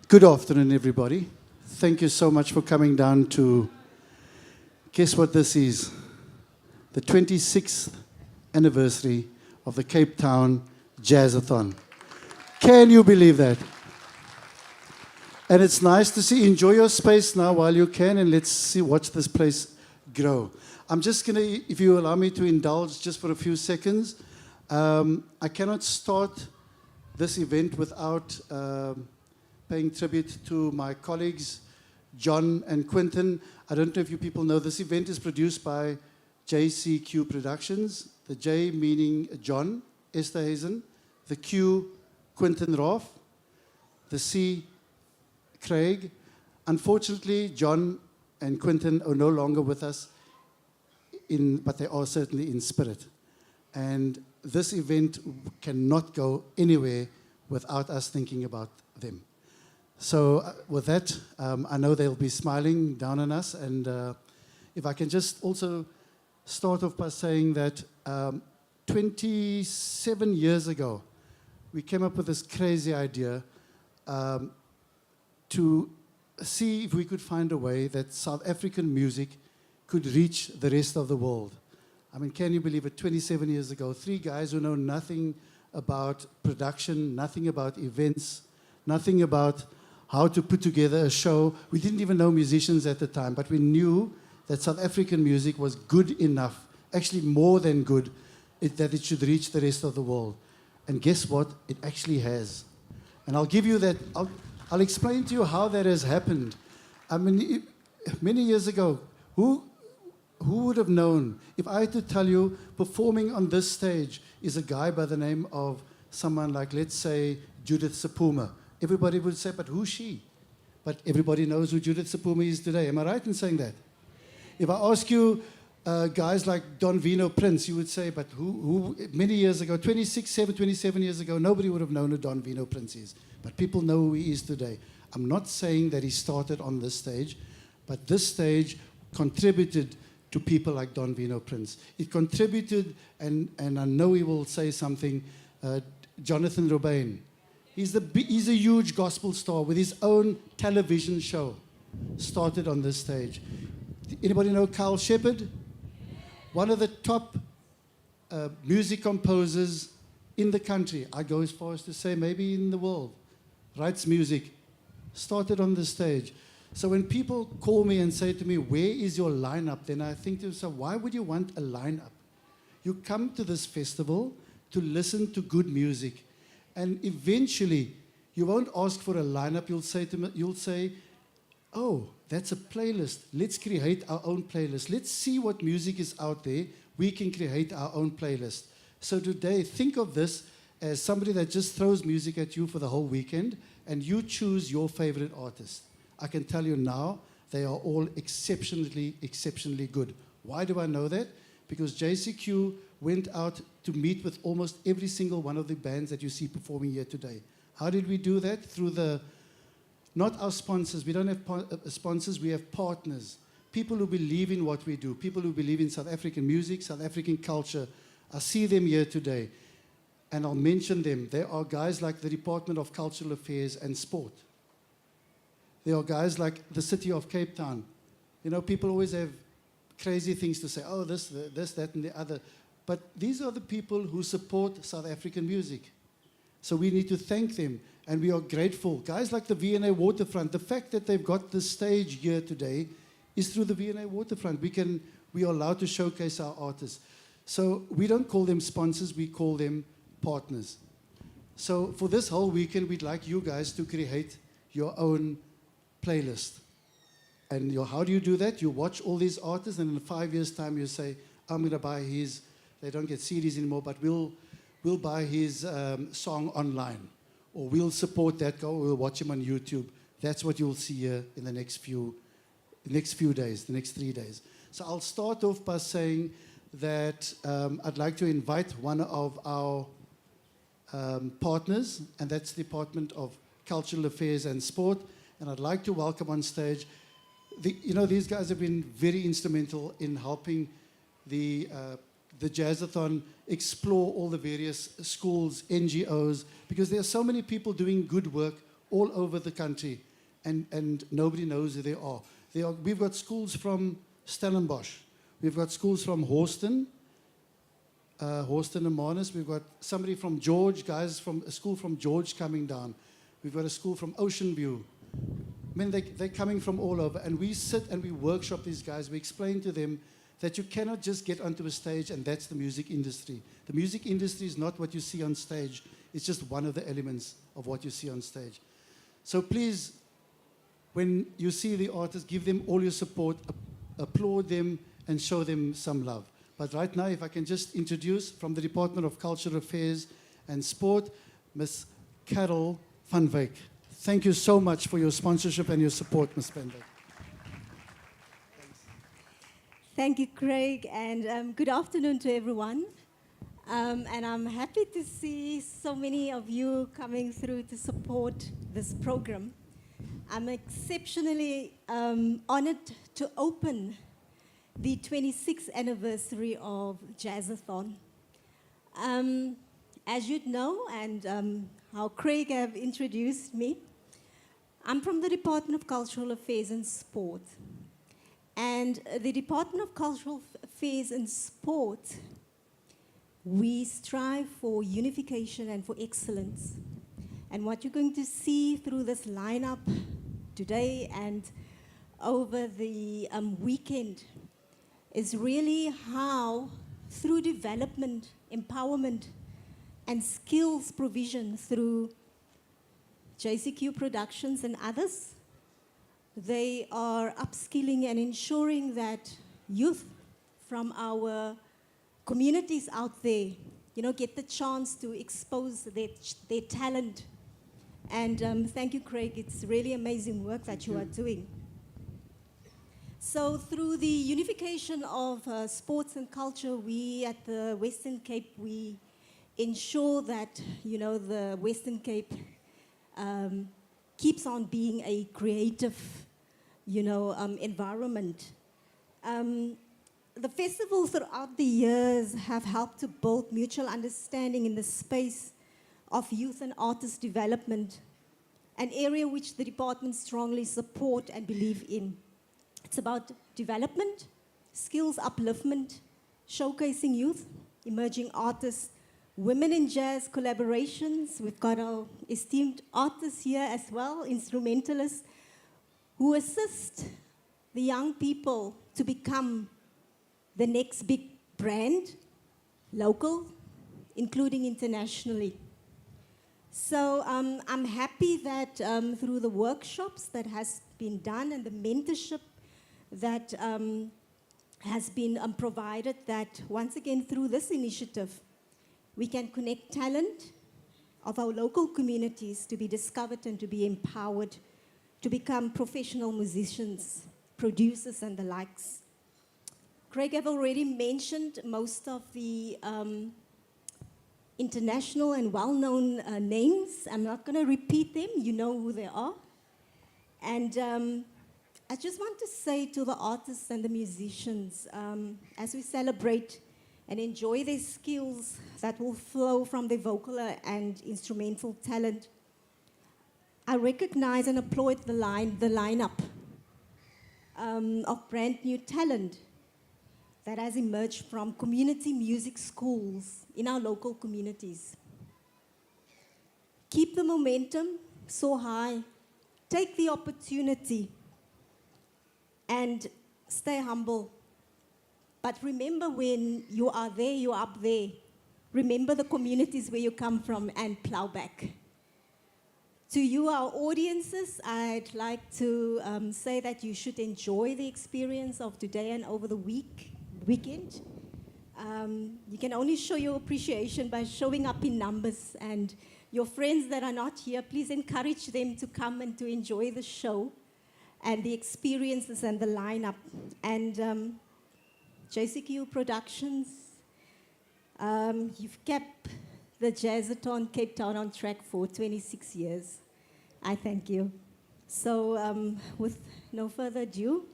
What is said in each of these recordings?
Good afternoon, everybody. Thank you so much for coming down to, guess what this is? The 26th anniversary of the Cape Town Jazzathon. Can you believe that? And it's nice to see, enjoy your space now while you can, and watch this place grow. I'm just going to, if you allow me to indulge just for a few seconds, I cannot start this event without paying tribute to my colleagues, John and Quentin. I don't know if you people know, this event is produced by JCQ Productions, the J meaning John Esterhazen, the Q, Quentin Roth, the C, Craig. Unfortunately, John and Quentin are no longer with us, but they are certainly in spirit. And this event cannot go anywhere without us thinking about them. So with that, I know they'll be smiling down on us. And if I can just also start off by saying that 27 years ago, we came up with this crazy idea to see if we could find a way that South African music could reach the rest of the world. I mean, can you believe it? 27 years ago, three guys who know nothing about production, nothing about events, nothing about how to put together a show. We didn't even know musicians at the time, but we knew that South African music was good enough, actually more than good, that it should reach the rest of the world. And guess what? It actually has. And I'll give you that, I'll explain to you how that has happened. I mean, many years ago, who would have known, if I had to tell you, performing on this stage is a guy by the name of someone like, let's say, Judith Sepuma. Everybody would say, but who's she? But everybody knows who Judith Sepuma is today. Am I right in saying that? If I ask you guys like Don Vino Prince, you would say, but who many years ago, 27 years ago, nobody would have known who Don Vino Prince is. But people know who he is today. I'm not saying that he started on this stage, but this stage contributed to people like Don Vino Prince. It contributed, and I know he will say something, Jonathan Robijn. He's a huge gospel star with his own television show. Started on this stage. Anybody know Carl Shepard? One of the top music composers in the country. I go as far as to say maybe in the world. Writes music. Started on this stage. So when people call me and say to me, where is your lineup? Then I think to myself, why would you want a lineup? You come to this festival to listen to good music. And eventually, you won't ask for a lineup. You'll say, oh, that's a playlist. Let's create our own playlist. Let's see what music is out there. We can create our own playlist. So today, think of this as somebody that just throws music at you for the whole weekend, and you choose your favorite artist. I can tell you now, they are all exceptionally good. Why do I know that? Because JCQ went out to meet with almost every single one of the bands that you see performing here today. How did we do that? Through not our sponsors. We don't have sponsors, we have partners. People who believe in what we do, people who believe in South African music, South African culture. I see them here today, and I'll mention them. There are guys like the Department of Cultural Affairs and Sport. There are guys like the City of Cape Town. You know, people always have crazy things to say, oh, this, that, and the other. But these are the people who support South African music. So we need to thank them, and we are grateful. Guys like the V&A Waterfront, the fact that they've got this stage here today is through the V&A Waterfront. We are allowed to showcase our artists. So we don't call them sponsors, we call them partners. So for this whole weekend, we'd like you guys to create your own playlist. And how do you do that? You watch all these artists, and in 5 years' time, you say, I'm going to buy his, they don't get CDs anymore, but we'll buy his song online. Or we'll support that guy, or we'll watch him on YouTube. That's what you'll see here in the next few days, the next 3 days. So I'll start off by saying that I'd like to invite one of our partners, and that's the Department of Cultural Affairs and Sport. And I'd like to welcome on stage, these guys have been very instrumental in helping the Jazzathon explore all the various schools, NGOs, because there are so many people doing good work all over the country, and nobody knows who they are. We've got schools from Stellenbosch. We've got schools from Houston and Manus. We've got somebody from George, guys from a school from George coming down. We've got a school from Ocean View. I mean, they're coming from all over, and we sit and we workshop these guys. We explain to them that you cannot just get onto a stage and that's the music industry. The music industry is not what you see on stage. It's just one of the elements of what you see on stage. So please, when you see the artists, give them all your support, applaud them, and show them some love. But right now, if I can just introduce from the Department of Cultural Affairs and Sport, Ms. Carol van Wyk. Thank you so much for your sponsorship and your support, Ms. van Wyk. Thank you, Craig, and good afternoon to everyone. And I'm happy to see so many of you coming through to support this program. I'm exceptionally honored to open the 26th anniversary of Jazzathon. As you'd know, and how Craig have introduced me, I'm from the Department of Cultural Affairs and Sport. And the Department of Cultural Affairs and Sport, we strive for unification and for excellence. And what you're going to see through this lineup today and over the weekend is really how, through development, empowerment, and skills provision through JCQ Productions and others, they are upskilling and ensuring that youth from our communities out there, get the chance to expose their talent. And thank you, Craig. It's really amazing work that you are doing. So through the unification of sports and culture, we at the Western Cape, we ensure that, the Western Cape keeps on being a creative, environment. The festivals throughout the years have helped to build mutual understanding in the space of youth and artist development, an area which the department strongly support and believe in. It's about development, skills upliftment, showcasing youth, emerging artists, women in jazz collaborations. We've got our esteemed artists here as well, instrumentalists, who assist the young people to become the next big brand, local, including internationally. So I'm happy that through the workshops that has been done and the mentorship that has been provided, that once again through this initiative, we can connect talent of our local communities to be discovered and to be empowered to become professional musicians, producers, and the likes. Craig have already mentioned most of the international and well-known names. I'm not going to repeat them. You know who they are. And I just want to say to the artists and the musicians, as we celebrate and enjoy their skills that will flow from their vocal and instrumental talent, I recognize and applaud the lineup of brand new talent that has emerged from community music schools in our local communities. Keep the momentum so high, take the opportunity, and stay humble. But remember, when you are there, you're up there. Remember the communities where you come from and plow back. To you, our audiences, I'd like to say that you should enjoy the experience of today and over the weekend. You can only show your appreciation by showing up in numbers, and your friends that are not here, please encourage them to come and to enjoy the show and the experiences and the lineup. And JCQ Productions, you've kept the Jazzathon Cape Town on track for 26 years. I thank you. So with no further ado,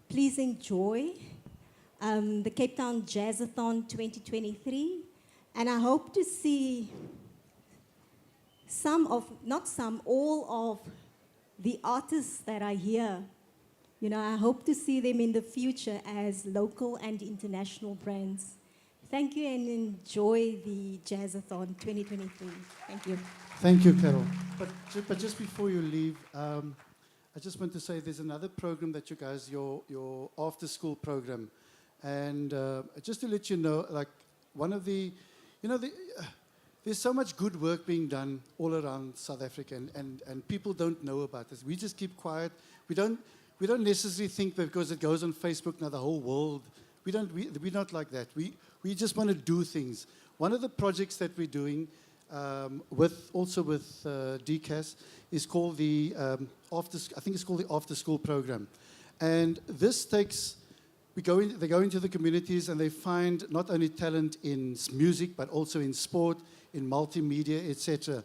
please enjoy the Cape Town Jazzathon 2023, and I hope to see all of the artists that are here, I hope to see them in the future as local and international brands. Thank you and enjoy the Jazzathon 2023. Thank you. Thank you, Carol. But just before you leave, I just want to say there's another program that you guys, your after-school program. And just to let you know, like one of the, there's so much good work being done all around South Africa, and people don't know about this. We just keep quiet. We don't necessarily think that because it goes on Facebook now the whole world. We're not like that. We just want to do things. One of the projects that we're doing with DCAS is called the After School Program, and this takes. They go into the communities and they find not only talent in music but also in sport, in multimedia, etc.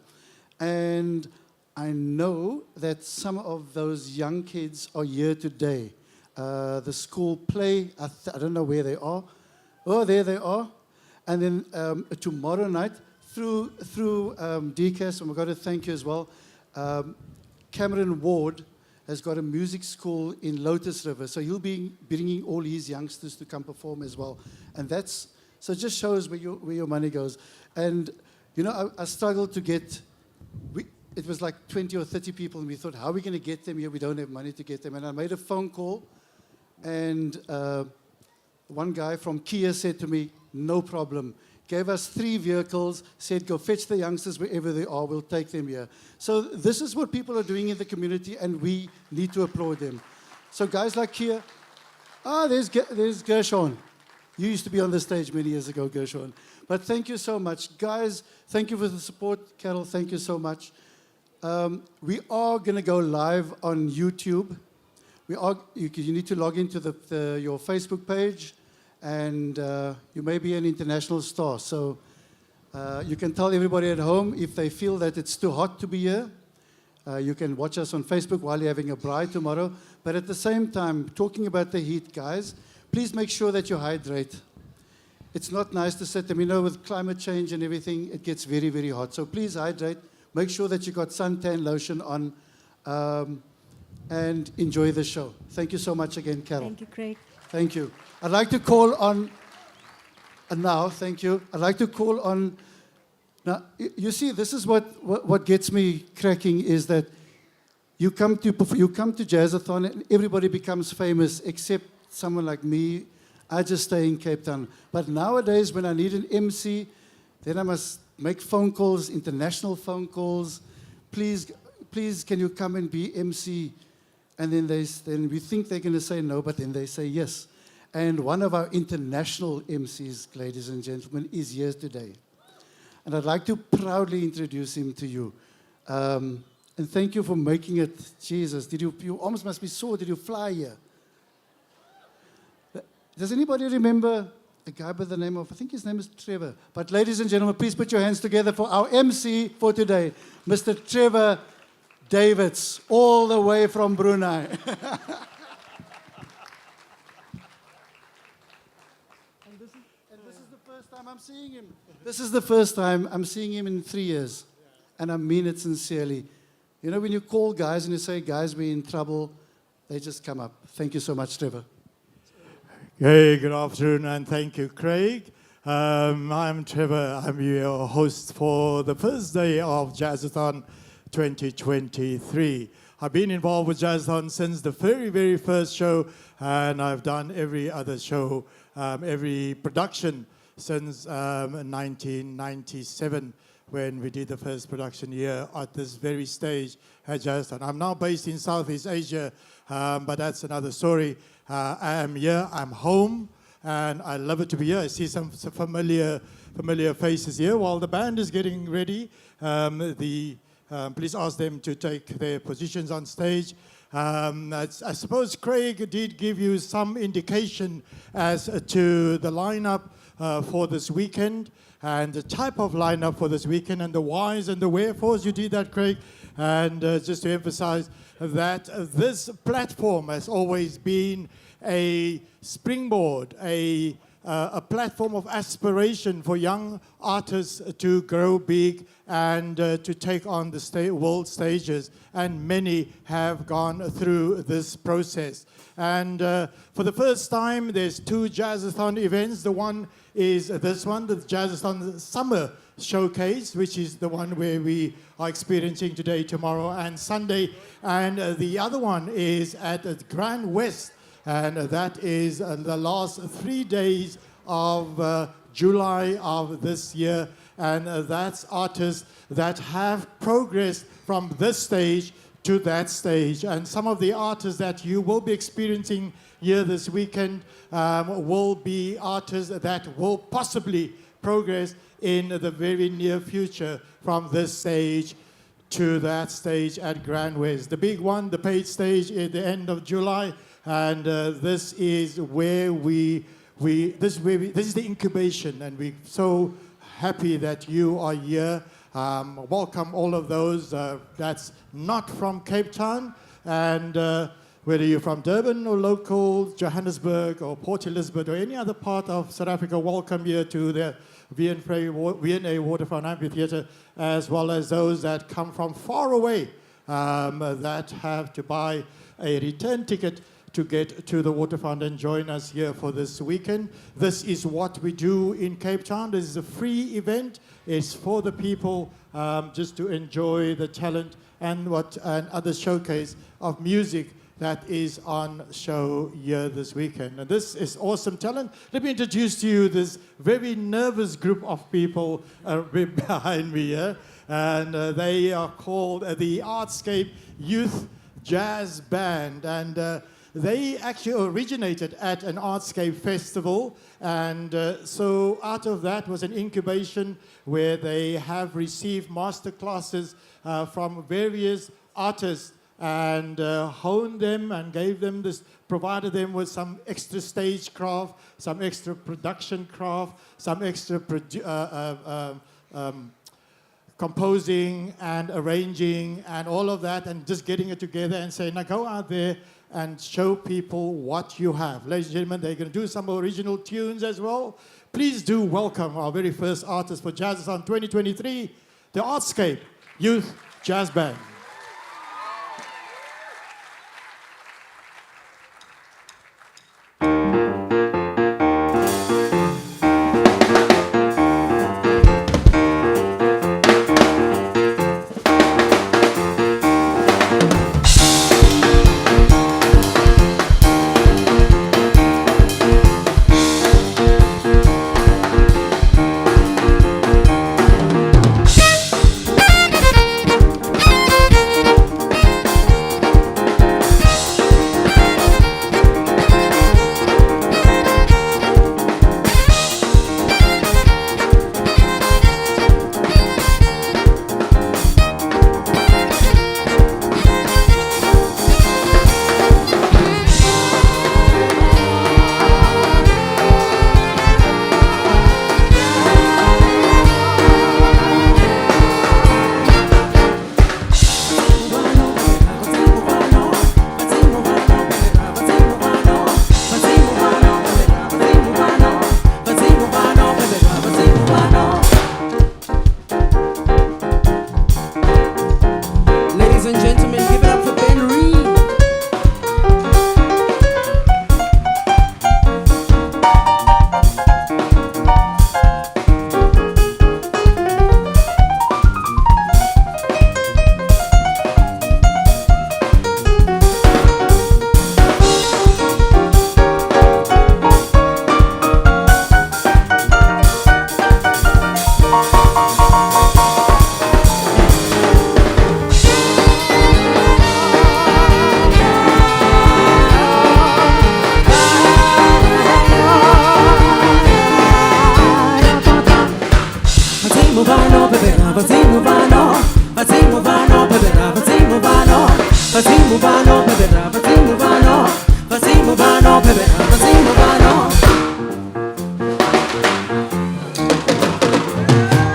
And I know that some of those young kids are here today. The school play, I don't know where they are. Oh, there they are. And then tomorrow night, through DCAS, and we've got to thank you as well, Cameron Ward has got a music school in Lotus River. So he'll be bringing all his youngsters to come perform as well. And so it just shows where your money goes. And, I struggled to get, it was like 20 or 30 people, and we thought, how are we going to get them here? We don't have money to get them. And I made a phone call, and one guy from Kia said to me, no problem. Gave us 3 vehicles, said, go fetch the youngsters wherever they are, we'll take them here. So this is what people are doing in the community, and we need to applaud them. So guys like Kia, there's Gershon. You used to be on the stage many years ago, Gershon. But thank you so much. Guys, thank you for the support. Carol, thank you so much. We are going to go live on YouTube. You need to log into your Facebook page. And you may be an international star. So you can tell everybody at home if they feel that it's too hot to be here. You can watch us on Facebook while you're having a braai tomorrow. But at the same time, talking about the heat, guys, please make sure that you hydrate. It's not nice to sit there. With climate change and everything, it gets very, very hot. So please hydrate. Make sure that you got suntan lotion on. And enjoy the show. Thank you so much again, Carol. Thank you, Craig. Thank you. I'd like to call on, thank you. I'd like to call on, now, you see, this is what gets me cracking is that you come to Jazzathon and everybody becomes famous except someone like me. I just stay in Cape Town. But nowadays, when I need an MC, then I must make phone calls, international phone calls. Please, can you come and be MC? And then we think they're going to say no, but then they say yes. And one of our international MCs, ladies and gentlemen, is here today. And I'd like to proudly introduce him to you. And thank you for making it. Jesus, you almost must be sore. Did you fly here? Does anybody remember a guy by the name of, I think his name is Trevor. But ladies and gentlemen, please put your hands together for our MC for today, Mr. Trevor Davids, all the way from Brunei. And this is the first time I'm seeing him. This is the first time I'm seeing him in 3 years. And I mean it sincerely. When you call guys and you say, guys, we're in trouble, they just come up. Thank you so much, Trevor. Hey, good afternoon, and thank you, Craig. I'm Trevor. I'm your host for the first day of Jazzathon 2023. I've been involved with Jazzathon since the very, very first show, and I've done every other show, every production since 1997, when we did the first production year at this very stage at Jazzathon. I'm now based in Southeast Asia, but that's another story. I am here, I'm home, and I love it to be here. I see some familiar faces here. While the band is getting ready, please ask them to take their positions on stage. I suppose Craig did give you some indication as to the lineup for this weekend and the type of lineup for this weekend and the whys and the wherefores. You did that, Craig. And just to emphasize that this platform has always been a springboard, a a platform of aspiration for young artists to grow big and to take on the world stages. And many have gone through this process. And for the first time, there's 2 Jazzathon events. The one is this one, the Jazzathon Summer Showcase, which is the one where we are experiencing today, tomorrow, and Sunday. And the other one is at Grand West, and that is the last 3 days of July of this year. And that's artists that have progressed from this stage to that stage. And some of the artists that you will be experiencing here this weekend will be artists that will possibly progress in the very near future from this stage to that stage at Grand West. The big one, the paid stage, at the end of July, and this is where this is the incubation, and we're so happy that you are here. Welcome all of those that's not from Cape Town, and whether you're from Durban or local, Johannesburg or Port Elizabeth or any other part of South Africa, welcome here to the V&A Waterfront Amphitheatre, as well as those that come from far away that have to buy a return ticket to get to the waterfront and join us here for this weekend. This is what we do in Cape Town. This is a free event. It's for the people just to enjoy the talent and other showcase of music that is on show here this weekend. And this is awesome talent. Let me introduce to you this very nervous group of people behind me here. And they are called the Artscape Youth Jazz Band. And they actually originated at an Artscape festival. And so out of that was an incubation where they have received master classes from various artists and honed them and gave them this, provided them with some extra stage craft, some extra production craft, some extra composing and arranging and all of that, and just getting it together and saying, now go out there and show people what you have. Ladies and gentlemen, they're going to do some original tunes as well. Please do welcome our very first artist for Jazzathon 2023, the Artscape Youth Jazz Band.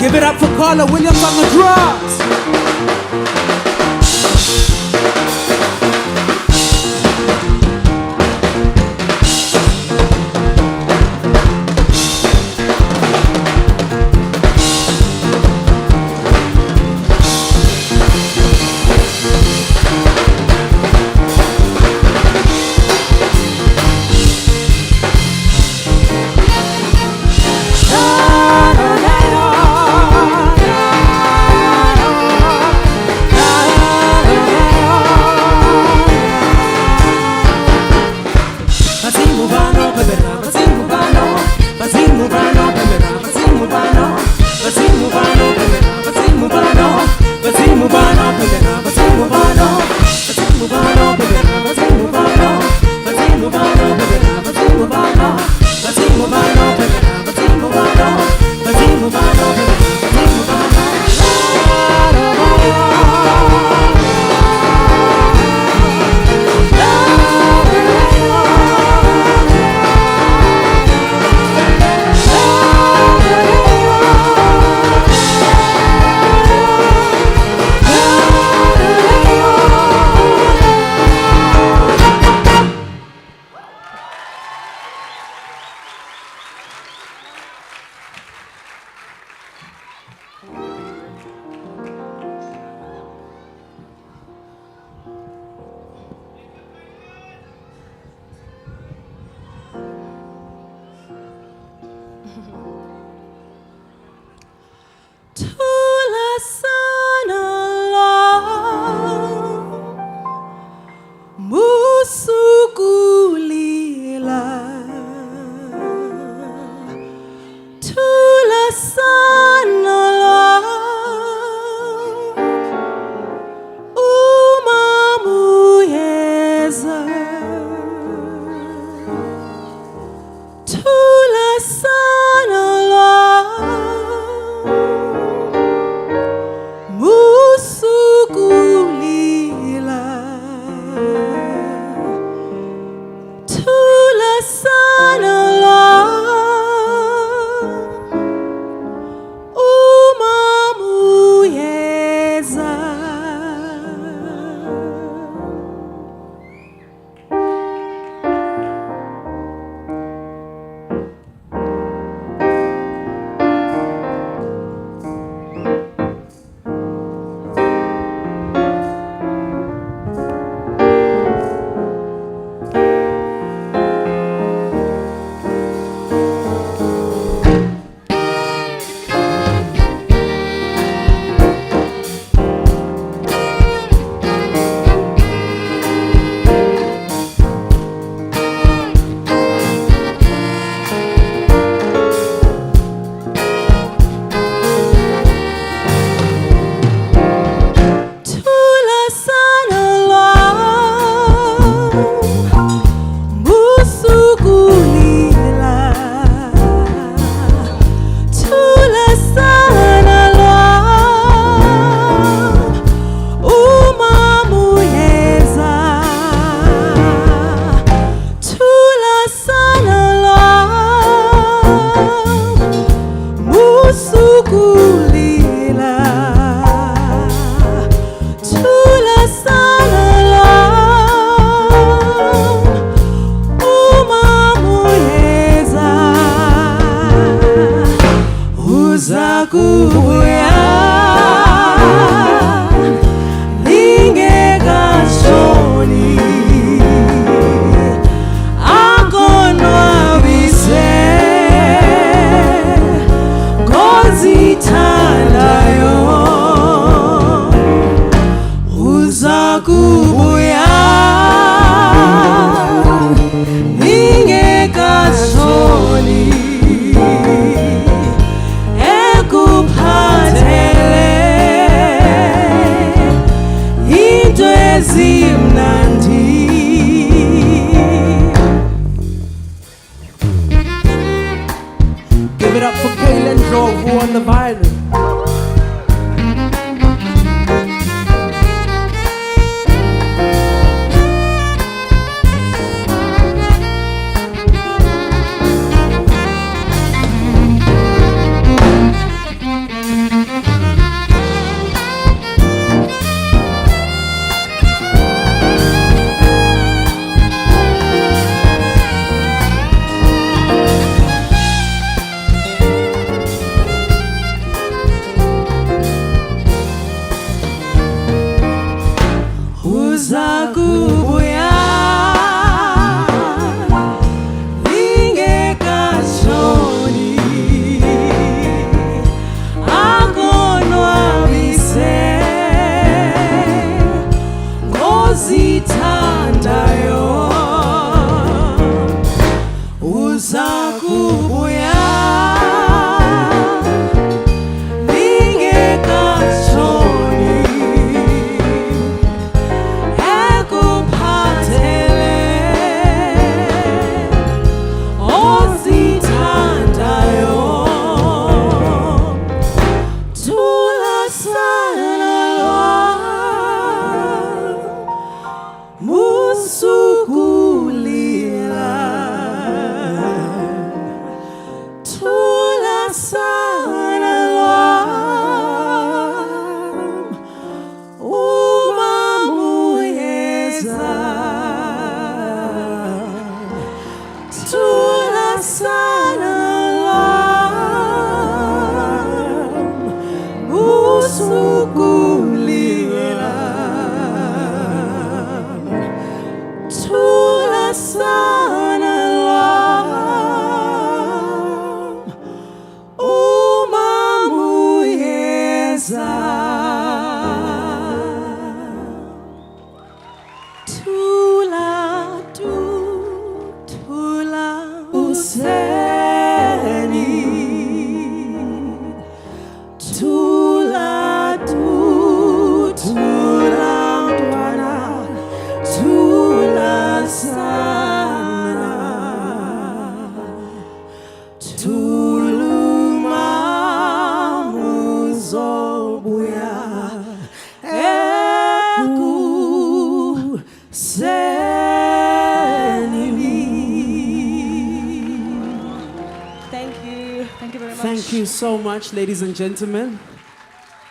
Give it up for Carla Williams on the drums. Give it up for Kaylin Drove, who on the violin. Tula du, tula dwana, tula sana, tuluma muzobuya, eku senimi. Thank you. Thank you very much. Thank you so much, ladies and gentlemen.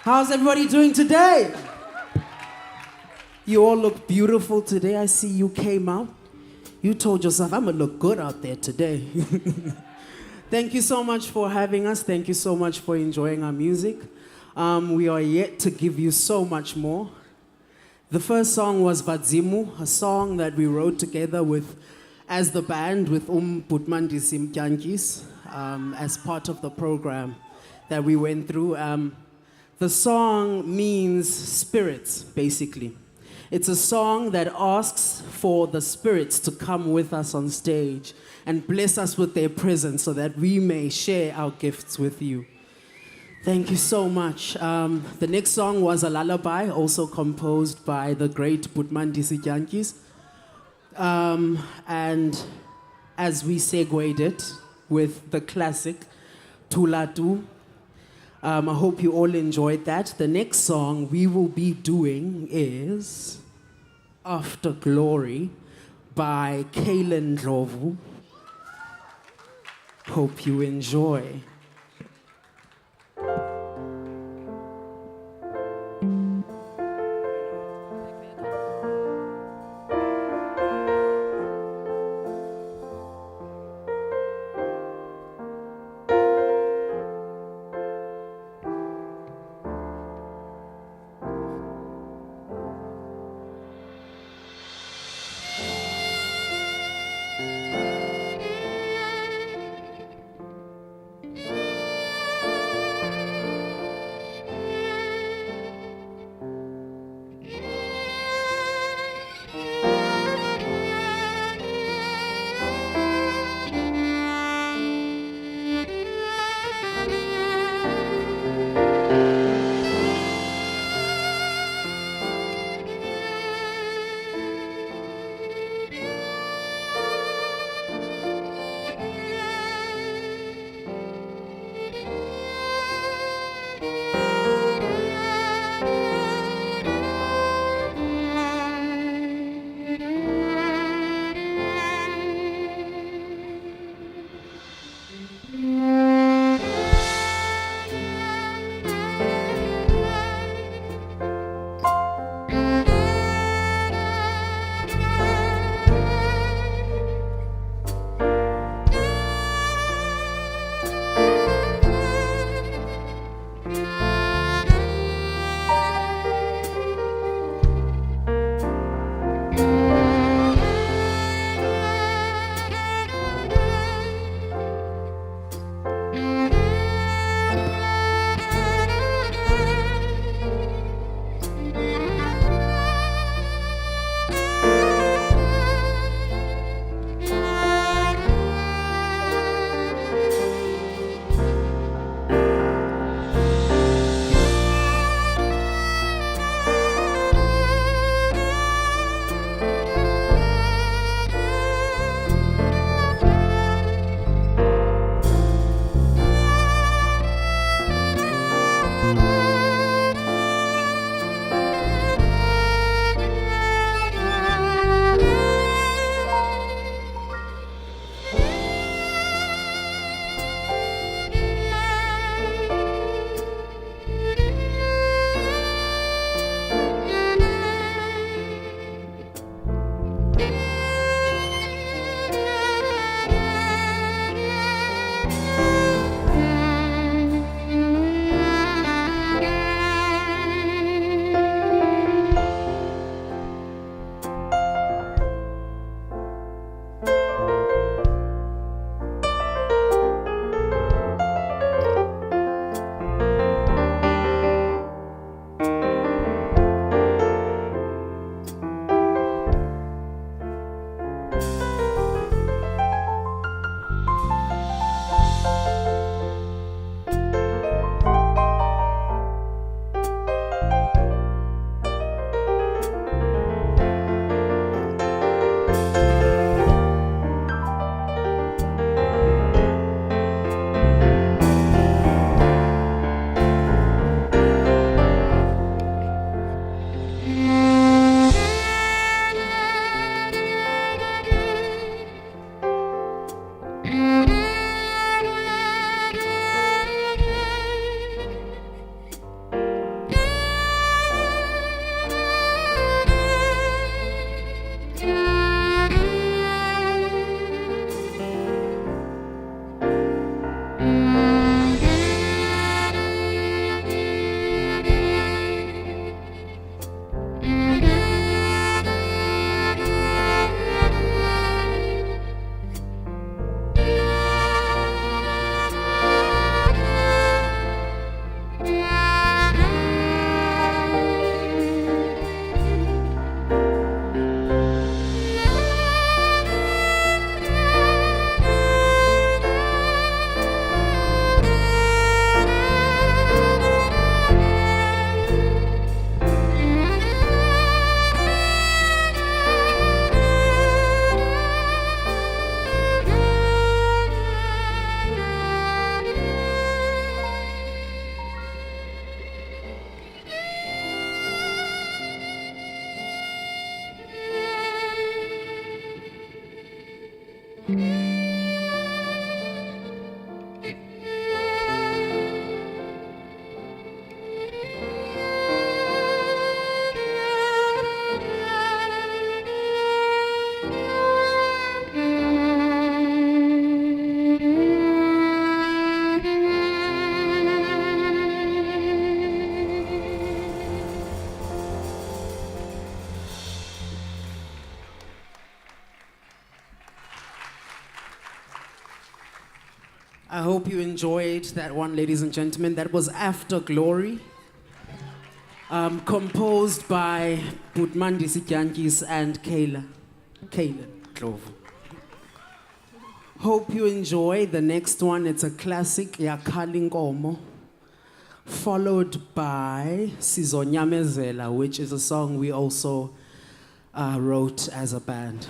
How's everybody doing today? You all look beautiful today. I see you came out. You told yourself, I'm going to look good out there today. Thank you so much for having us. Thank you so much for enjoying our music. We are yet to give you so much more. The first song was Vadzimu, a song that we wrote together with, as the band, with Butmandisi Mtyankis, as part of the program that we went through. The song means spirits, basically. It's a song that asks for the spirits to come with us on stage and bless us with their presence so that we may share our gifts with you. Thank you so much. The next song was a lullaby, also composed by the great Butmandisi Mtyankis. And as we segued it with the classic Tulatu, I hope you all enjoyed that. The next song we will be doing is After Glory by Kaylin Ndlovu. Hope you enjoy. I hope you enjoyed that one, ladies and gentlemen. That was After Glory, composed by Butmandi Sikyankis and Kaylin Glover. Hope you enjoy the next one. It's a classic, Yakalinkomo, followed by Sizonyamezela, which is a song we also wrote as a band.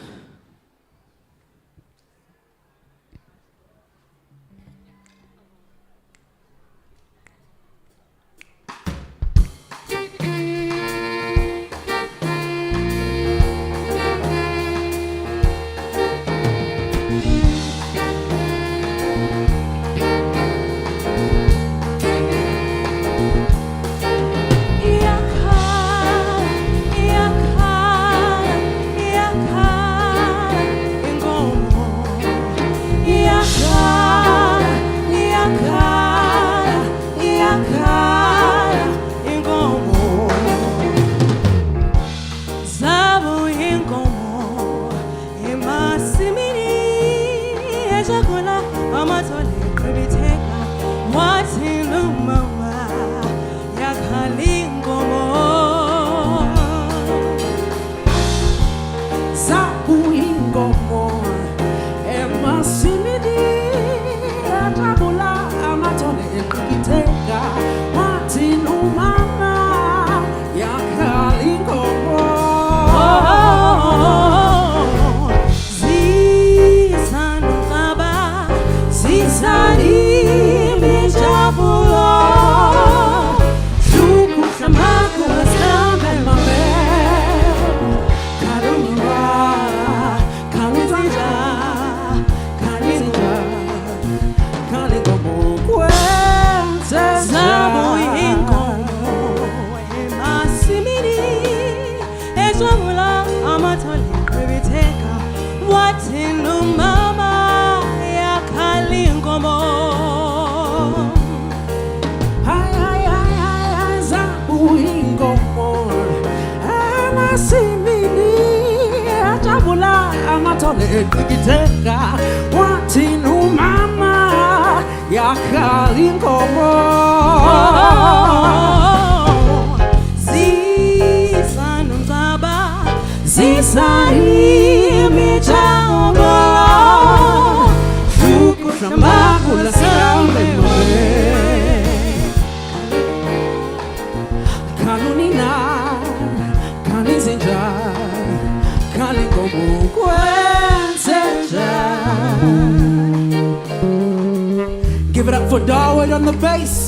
Give it up for Darwood on the bass.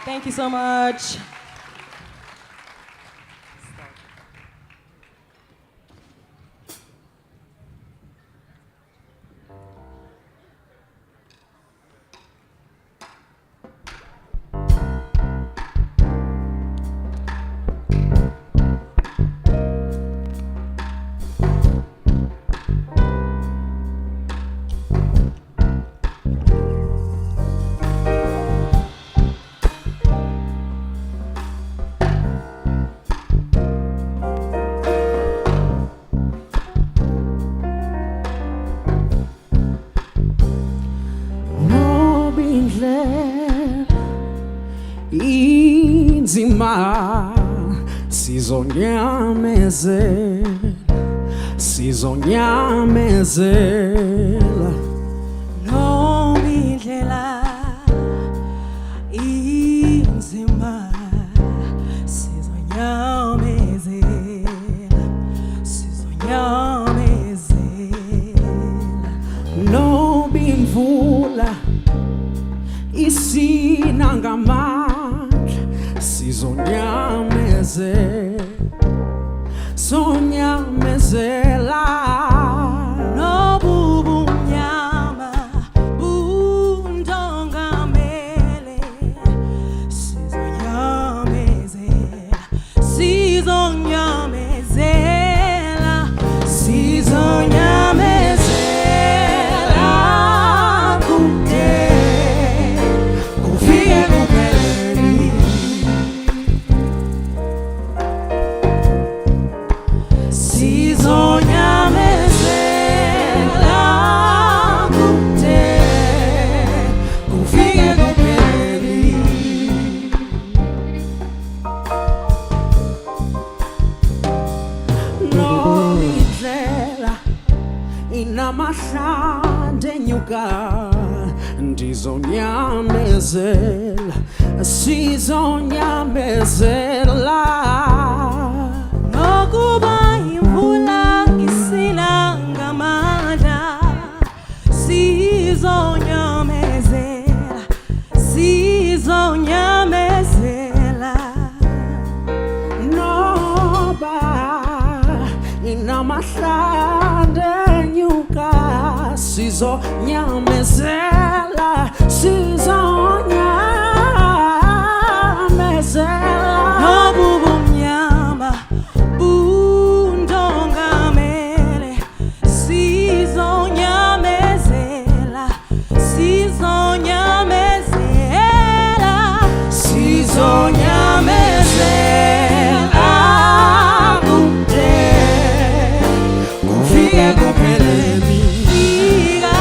Thank you so much. inzima sizonyamezela, sizonyamezela. Noma indlela inzima sizonyamezela, sizonyamezela. Noma imvula isina ngamandla, sizonyamezela, sonyamezela. Nobubumnyama bundongamele, sizonyamezela, sizonyamezela, sizonyamezela kude kufike kupheleni. Sizonyamezela kude kufike kupheleni. Noma indlela inamahlande enyuka, ndizonyamezela, sizonyamezela. Nokuba imvula isina ngamandla, sizonyamezela, sizonyamezela. Noba inamahlande enyuka, sizonyamezela, sizonyamezela. Nobubumnyama bundongamele, sizonyamezela, sizonyamezela, sizonyamezela kude kufike kupheleni. Fika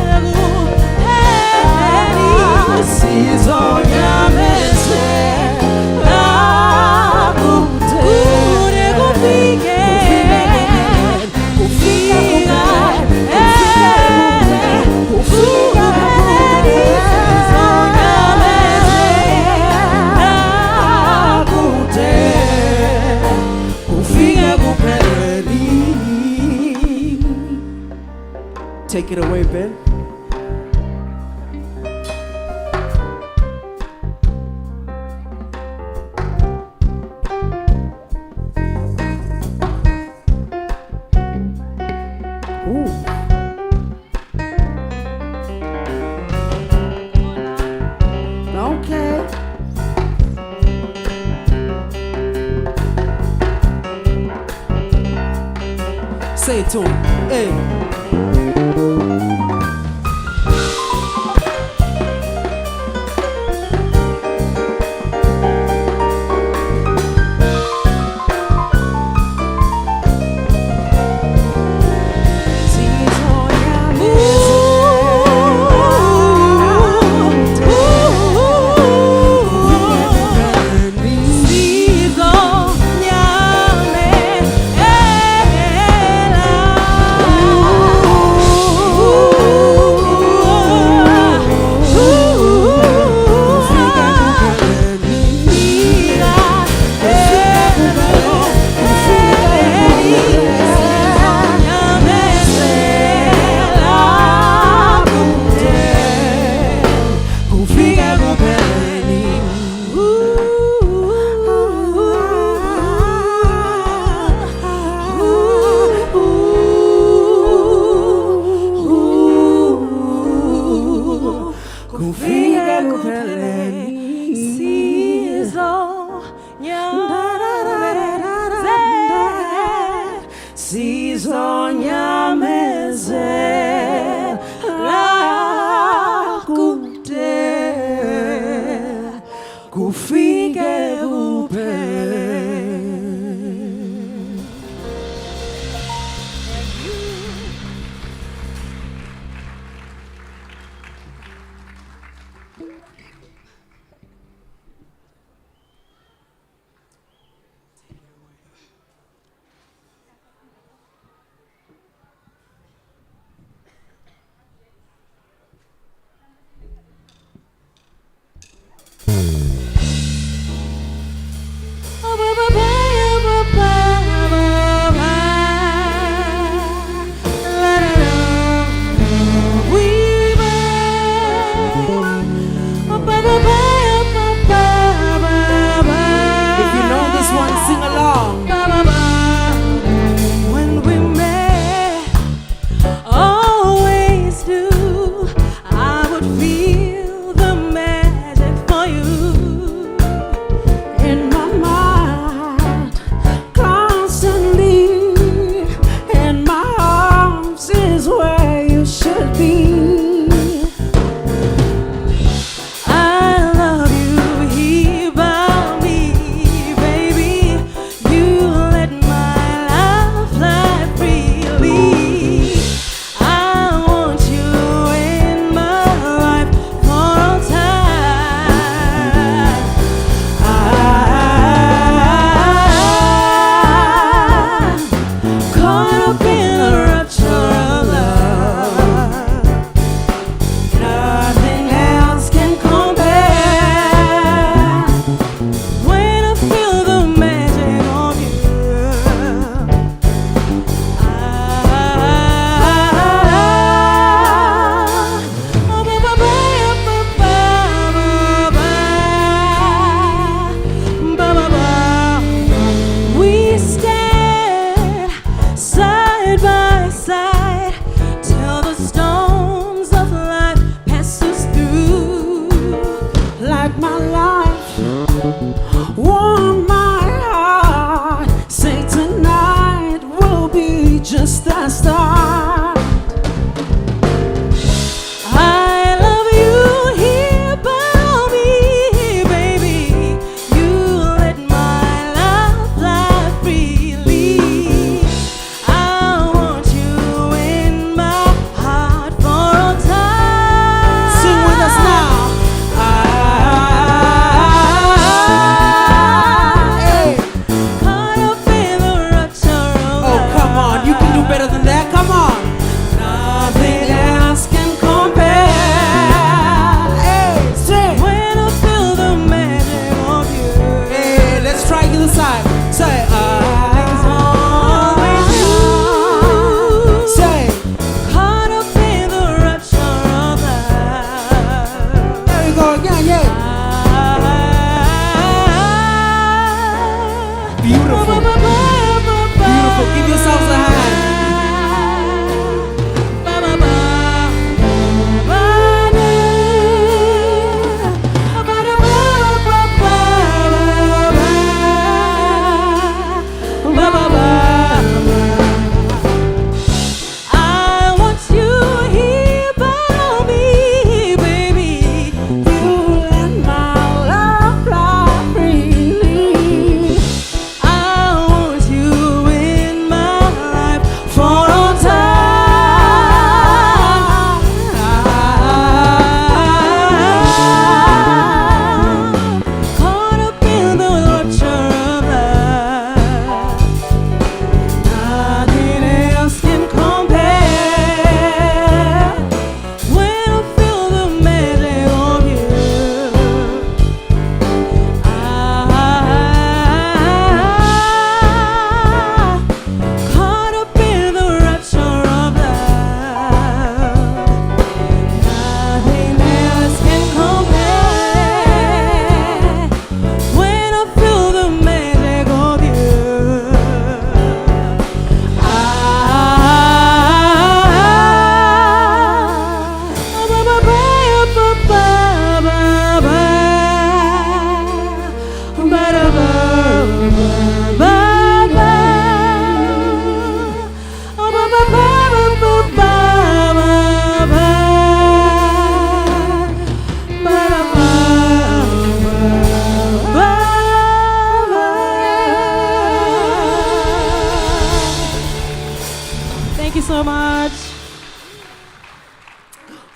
ekupheleni, sizonyamezela kude kufike kufika ekupheleni, sizonyamezela kude kufike kupheleni. Take it away, Ben. Ooh. Okay. Say it to him. Hey. Sizonyamezela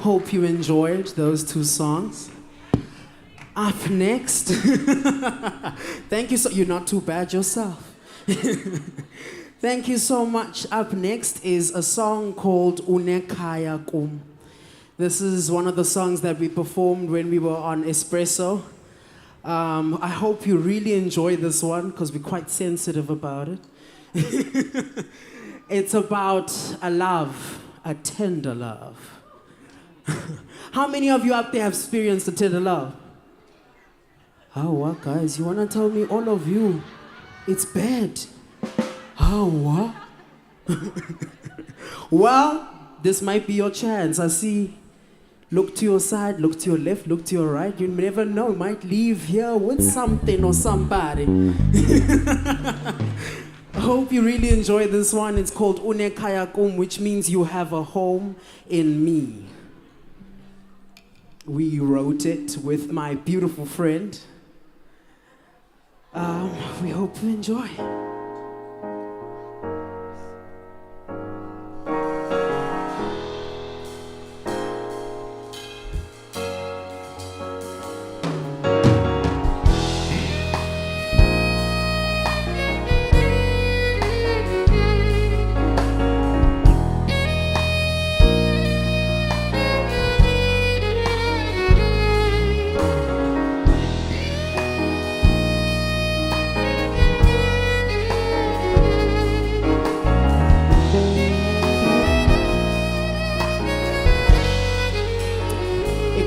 Hope you enjoyed those two songs. Up next, thank you so, you're not too bad yourself. Thank you so much. Up next is a song called Unekaya Kum. This is one of the songs that we performed when we were on Espresso. I hope you really enjoy this one because we're quite sensitive about it. It's about a love, a tender love. How many of you out there have experienced a tender love? Oh, what, guys? You want to tell me, all of you, it's bad? Oh, what? Well, this might be your chance. I see. Look to your side, look to your left, look to your right. You never know, you might leave here with something or somebody. I hope you really enjoy this one. It's called Unekaya Kum, which means you have a home in me. We wrote it with my beautiful friend. We hope you enjoy.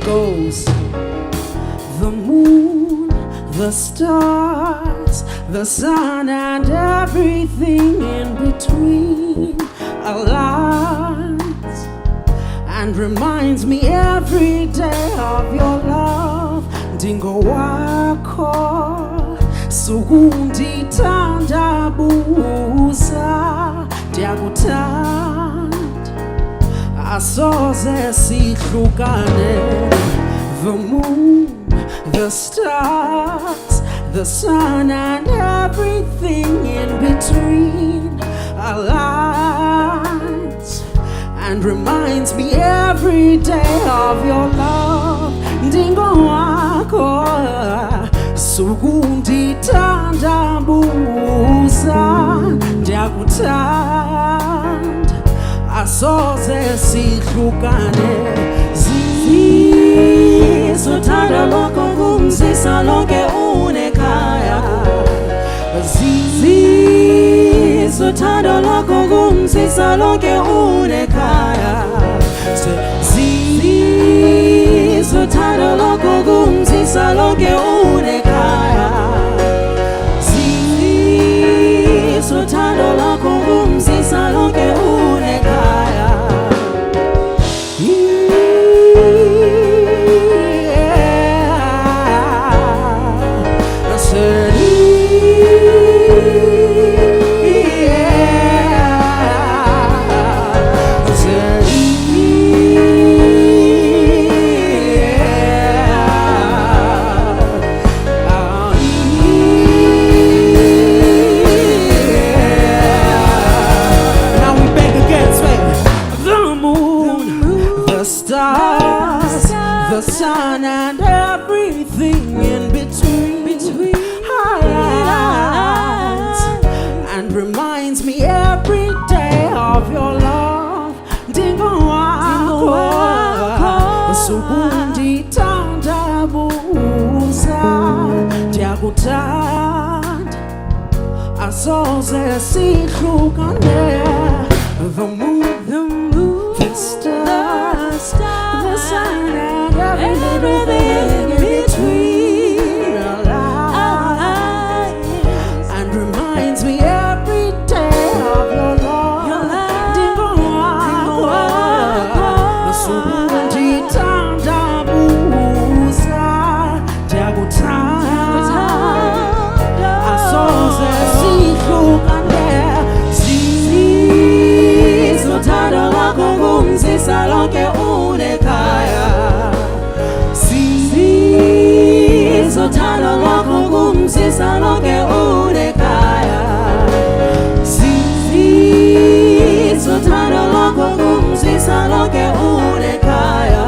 Goes. The moon, the stars, the sun and everything in between aligns and reminds me every day of your love. Dingo wako sugundi tandabuza diagutand asoze sihlukane. The moon, the stars, the sun and everything in between aligns and reminds me every day of your love. Dingo wako sugundi tandabuza diagutand asoze sihlukane. Sothanda lokho ngumsisa lonke unekaya. Sothanda lokho ngumsisa lonke unekaya. Sothanda lokho ngumsisa lonke unekaya. Sothanda lokho ngumsisa lonke unekaya. The sun and everything in between highlights and reminds me every day of your love. Dingo wako sugundi tandabuza diagutand asoze sihlukane. The moon, the stars, the sun and everything in between aligns and reminds me every day of your love. Dingo wako sugundi tandabuza diagutand asoze sihlukane. Sothanda lokho ngumsisa lonke unekaya. Sothanda lokho ngumsisa lonke unekaya. Sothanda lokho ngumsisa lonke unekaya.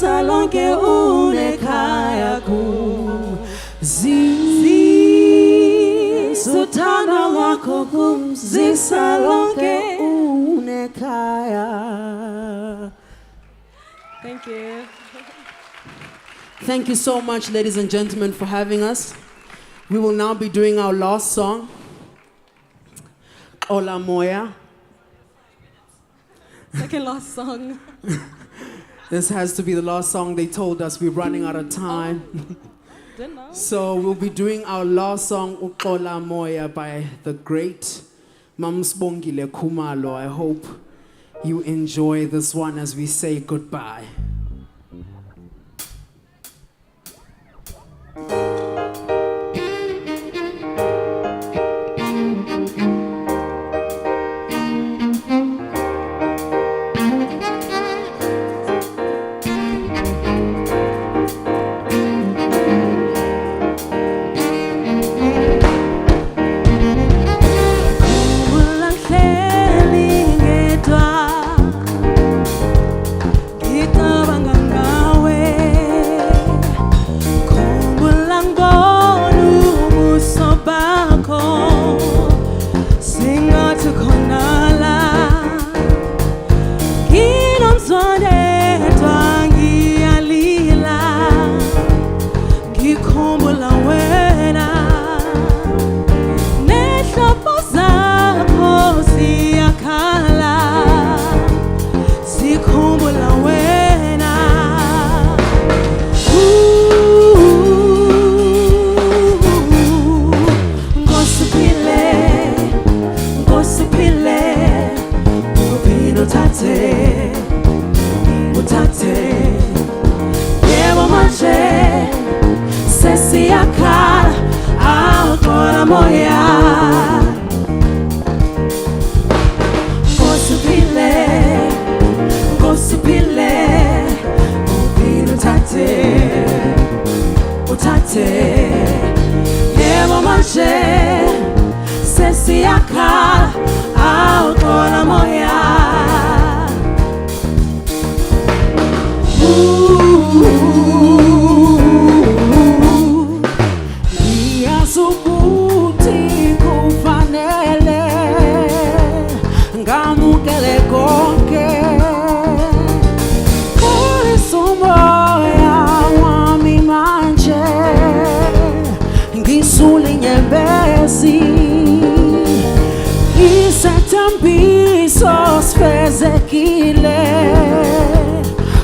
mzisa lonke unekhaya kum uthando lwakho kum mzisa lonke unekhaya. Thank you. Thank you so much, ladies and gentlemen, for having us. We will now be doing our last song, Ola Moya. Second last song. This has to be the last song. They told us we're running out of time. Didn't know. So we'll be doing our last song, Ola Moya, by the great Mamsbongile Kumalo. I hope you enjoy this one as we say goodbye.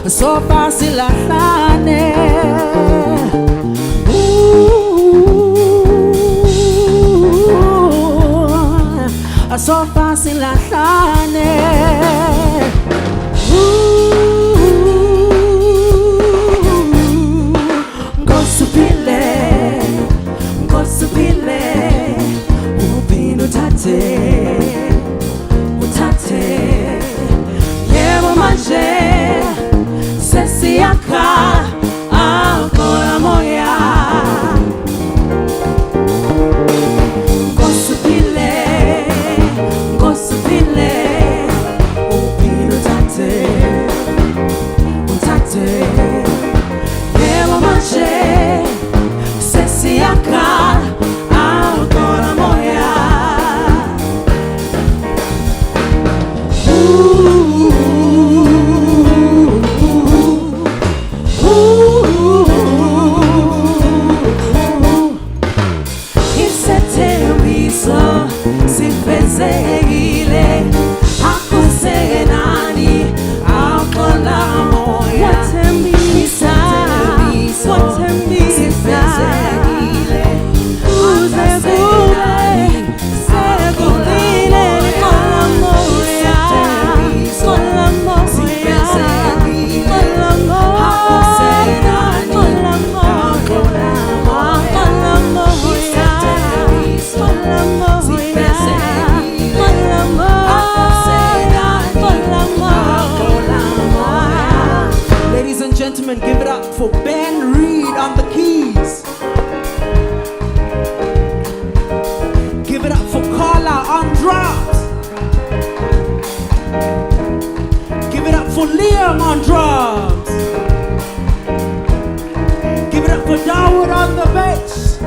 So fácil ahlane so fácil ahlane ngosipile ubino uthathe yebo manje sesiyakhala Ola Moya ngosipile uphile uthathe yebo manje sesiyakhala Ola Moya Give it up for Ben Reed on the keys. Give it up for Carla on drums. Give it up for Liam on drums. it up for Darwood on the bass.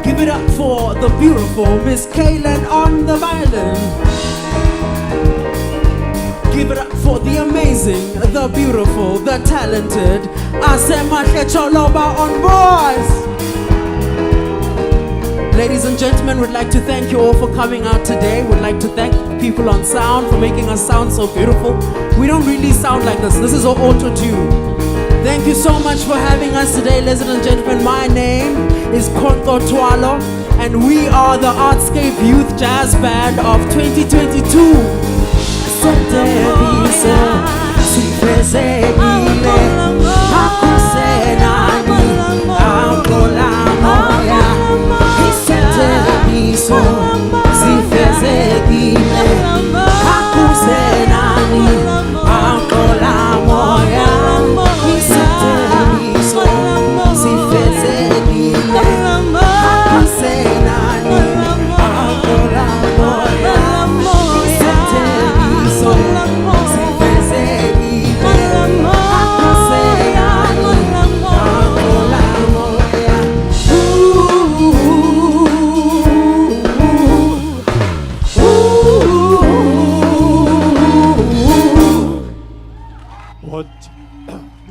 Give it up for the beautiful Miss Kaylin on the violin. Give it up for the amazing, the beautiful, the talented Asemahle Choloba on voice. Ladies and gentlemen, we'd like to thank you all for coming out today. We'd like to thank people on sound for making us sound so beautiful. We don't really sound like this. This is all auto-tune. Thank you so much for having us today, ladies and gentlemen. My name is Konto Twalo, and we are the Artscape Youth Jazz Band of 2022.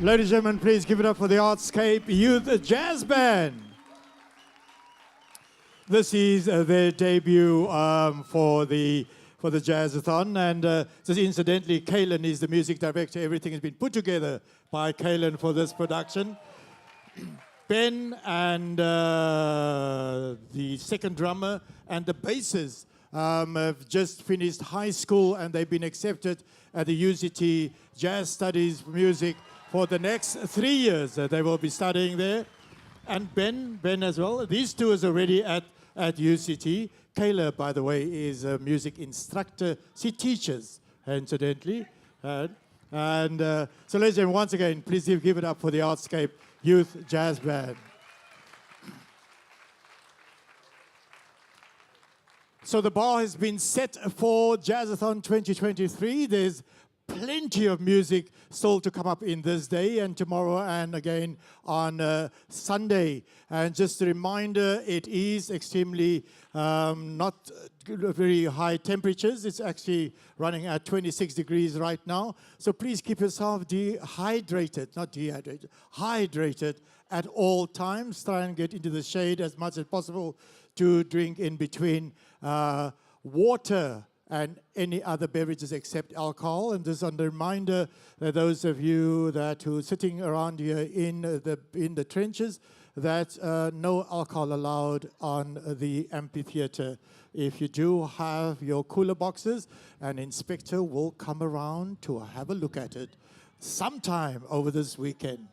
Ladies and gentlemen, please give it up for the Artscape Youth Jazz Band. This is their debut for the Jazzathon, and just incidentally, Kaylin is the music director. Everything has been put together by Kaylin for this production. Ben and the second drummer and the bassist have just finished high school, and they've been accepted at the UCT Jazz Studies Music for the next 3 years. They will be studying there. And Ben as well. These two is already at UCT. Kayla, by the way, is a music instructor. She teaches, incidentally. So ladies and gentlemen, once again, please give it up for the Artscape Youth Jazz Band. So the bar has been set for Jazzathon 2023. There's plenty of music still to come up in this day and tomorrow and again on Sunday. And just a reminder, it is extremely not very high temperatures. It's actually running at 26 degrees right now. So please keep yourself dehydrated, not dehydrated, hydrated at all times. Try and get into the shade as much as possible to drink in between water and any other beverages except alcohol. And just a reminder that those of you who are sitting around here in the trenches, that no alcohol allowed on the amphitheater. If you do have your cooler boxes, an inspector will come around to have a look at it sometime over this weekend.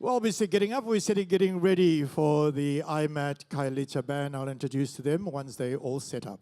Well, we're getting ready for the IMAT Kailicha band. I'll introduce to them once they all set up.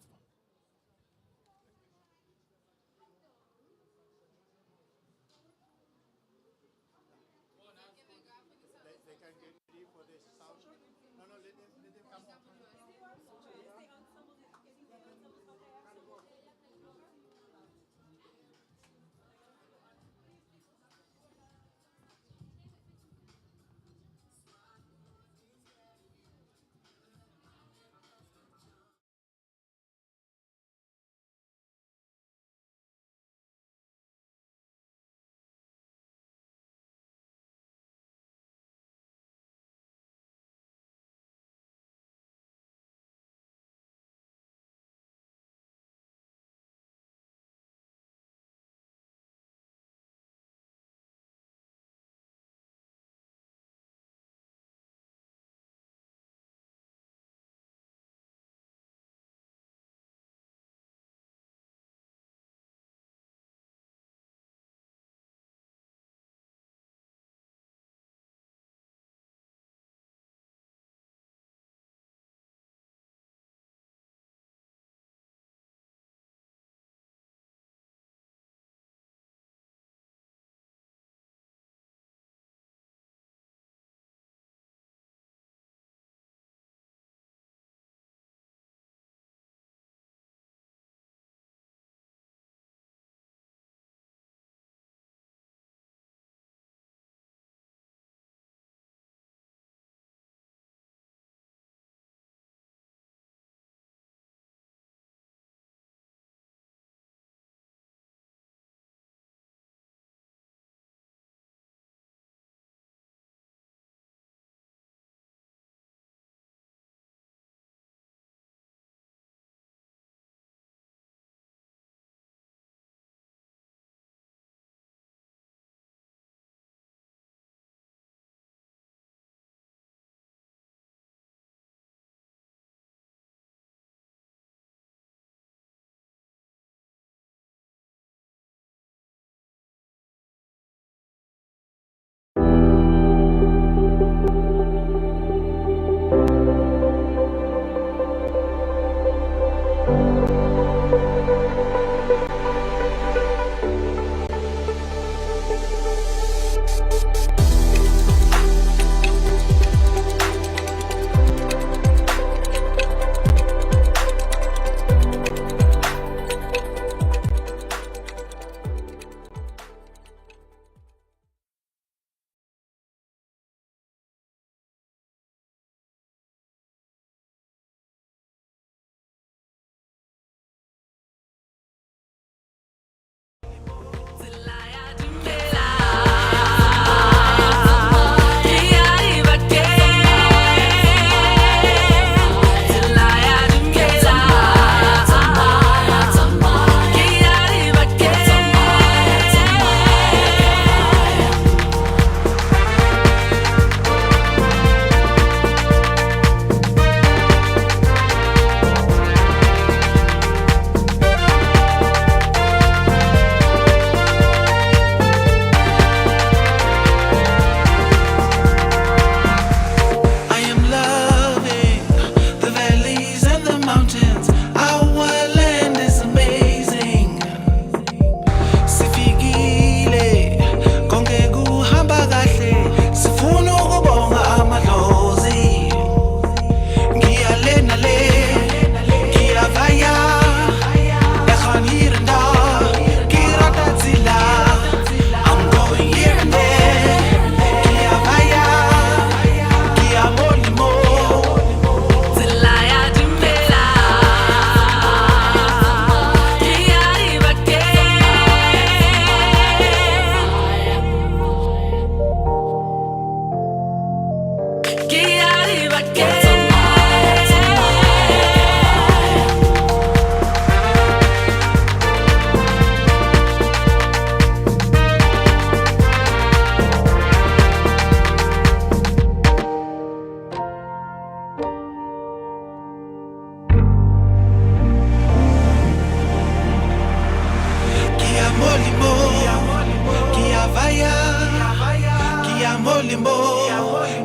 molimo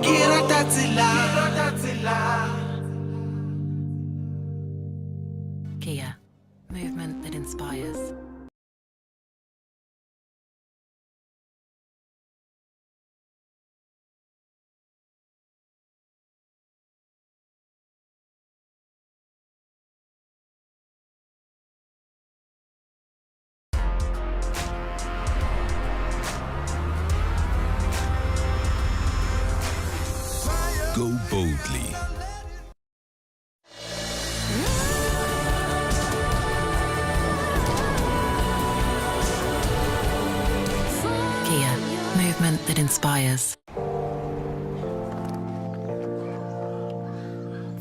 ke rata tsela Kia, movement that inspires. Go boldly. Kia, movement that inspires.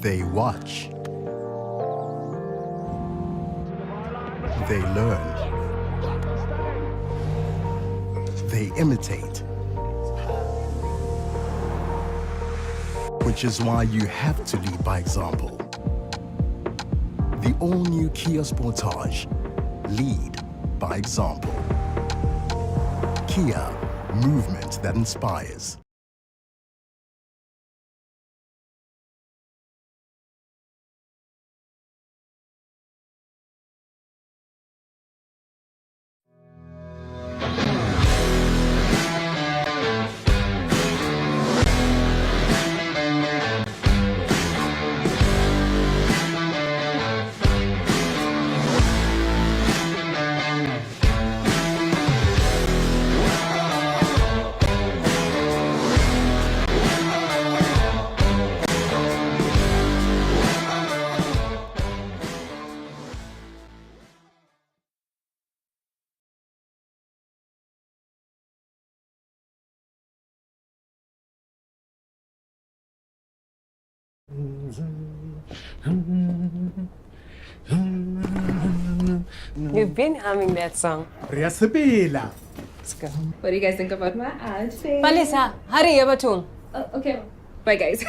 They watch. They learn. They imitate. Which is why you have to lead by example. The all-new Kia Sportage. Lead by example. Kia, movement that inspires. You've been humming that song. Let's go. What do you guys think about my outfit? Palisa, hurry, Yabatung. Okay. Bye, guys.